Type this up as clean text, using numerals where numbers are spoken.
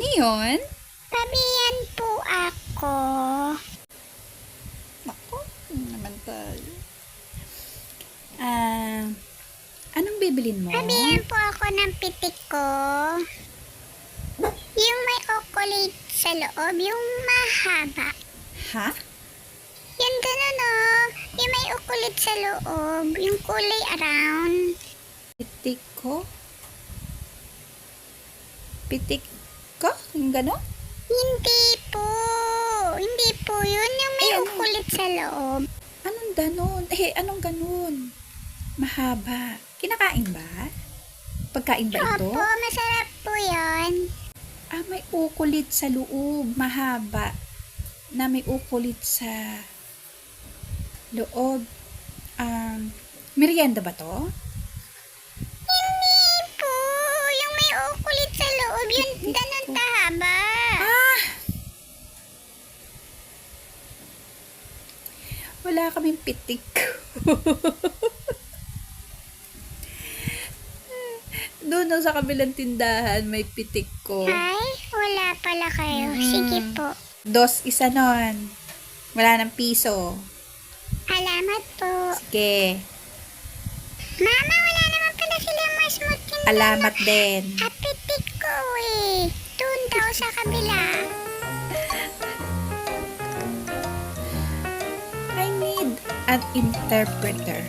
Ano yun? Pabiyan po ako. Ako, naman tayo. Anong bibilin mo? Pabiyan po ako ng pitik ko. Yung may chocolate sa loob, yung mahaba. Ha? Yung ganun yung may chocolate sa loob, yung kulay around. Pitik ko? Pitik ko? Yung gano'n? Hindi po. Hindi po yun, yung may ano? chocolate sa loob. Anong ganon? Anong ganon? Mahaba. Kinakain ba? Pagkain ba ito? Opo, masarap po yun. May ukulit sa loob. Mahaba. Na may ukulit sa loob. Merienda ba to? Hindi po. Yung may chocolate sa loob, yun Pitik ganun ko. kahaba. Wala kaming pitik. Doon sa kabilang tindahan, may pitik ko. Ay, wala pala kayo. Sige po. Isa nun. Wala ng piso. Alamat po. Sige. Mama, wala naman pala silang masmooth yun. Alamat din. Apitik ko eh. Doon daw sa kabila. I need an interpreter.